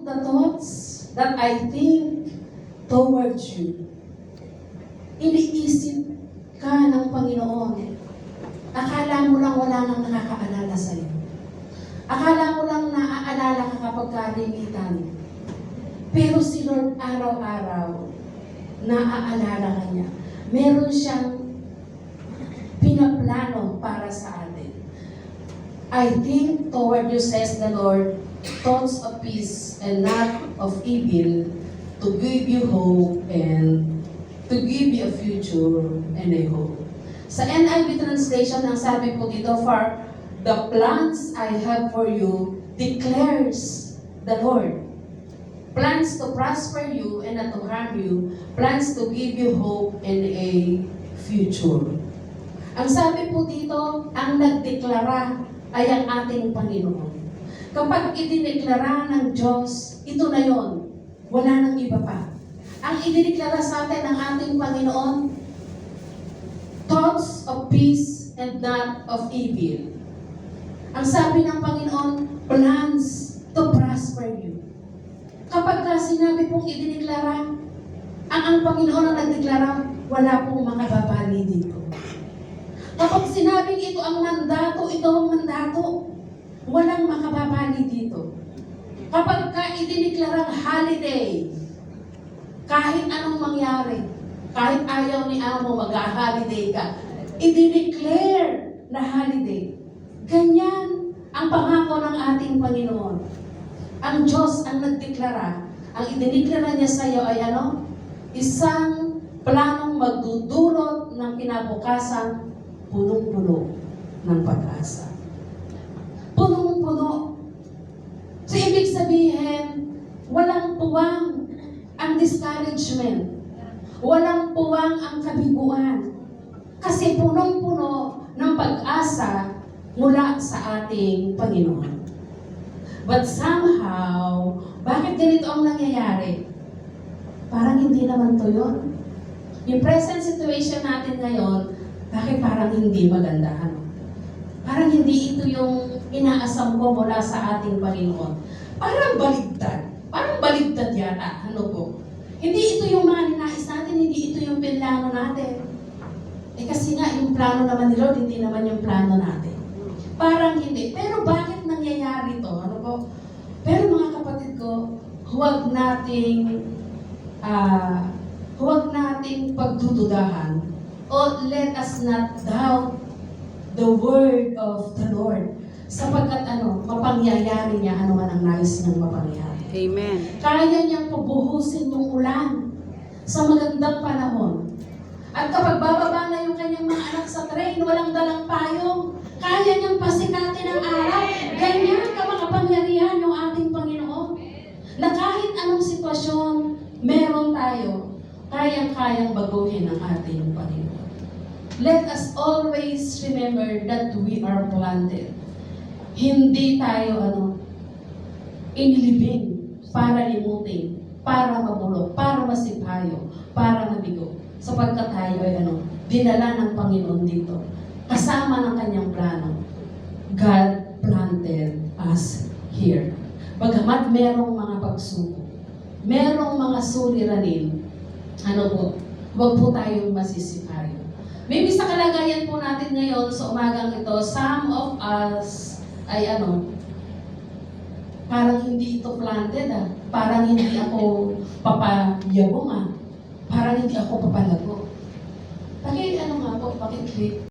the thoughts that I think towards you. Iniisip ka ng Panginoon. Akala mo lang wala nang nakakaalala sa'yo. Akala mo lang naaalala ka kapag kalimitan. Pero si Lord araw-araw, naaalala ka niya. Meron siyang pinaplano para sa atin. I think toward you, says the Lord, thoughts of peace and not of evil, to give you hope and to give you a future and a hope. Sa NIV translation, ang sabi po dito, for the plans I have for you, declares the Lord. Plans to prosper you and not to harm you, plans to give you hope and a future. Ang sabi po dito, ang nagdeklara ay ang ating Panginoon. Kapag idineklara ng Diyos, ito na yon, wala nang iba pa. Ang idineklara sa atin ng ating Panginoon, thoughts of peace and not of evil. Ang sabi ng Panginoon, plans to prosper you. Kapag sinabi pong idineklara, ang Panginoon ang nagdeklara, wala pong makababali dito. Kapag sinabing ito ang mandato, ito ang mandato, walang makababali dito. Kapag idineklarang holiday, kahit anong mangyari, kahit ayaw ni Amo mag-holiday ka, idineclare na holiday. Ganyan ang pangako ng ating Panginoon. Ang Diyos ang nagdeklara, ang idineklara niya sa iyo ay ano? Isang planong magdudulot ng kinabukasan, punong-puno ng pag-asa. Punong-puno. So, ibig sabihin, walang puwang ang discouragement. Walang puwang ang kabiguan. Kasi punong-puno ng pag-asa mula sa ating Panginoon. But somehow, bakit ganito ang nangyayari? Parang hindi naman to yun. Yung present situation natin ngayon, bakit parang hindi maganda? Parang hindi ito yung inaasam ko mula sa ating Panginoon. Parang baligtad. Parang baligtad yata. Ano po? Hindi ito yung mga ninais natin, hindi ito yung plano natin. Kasi nga, yung plano naman ni Lord, hindi naman yung plano natin. Parang hindi. Pero bakit nangyayari ito? Ano po? Pero mga kapatid ko, huwag nating pagdududahan o let us not doubt the word of the Lord. Sapagkat mapangyayari niya ano man ang nais niyang mapangyayari. Amen. Kaya niyang pabuhusin yung ulan sa magandang panahon. At kapag bababa na yung kanyang mga anak sa train, walang dalang payong, kaya niyang pasikatin ang araw. Ganyan kamakapangyarihan yung ating Panginoon. Na kahit anong sitwasyon meron tayo, kayang-kayang baguhin ang ating Panginoon. Let us always remember that we are planted. Hindi tayo inilibing para limutin, para mabulok, para masipayo, para mabigo. Sapagkat tayo ay dinala ng Panginoon dito. Kasama ng kanyang plano. God planted us here. Bagamat merong mga pagsubok, merong mga suliranin, huwag po tayong masisipayo. Maybe sa kalagayan po natin ngayon, sa umagang ito, some of us ay parang hindi ito planted Parang hindi ako papayabong parang hindi ako papalago. Paki-click.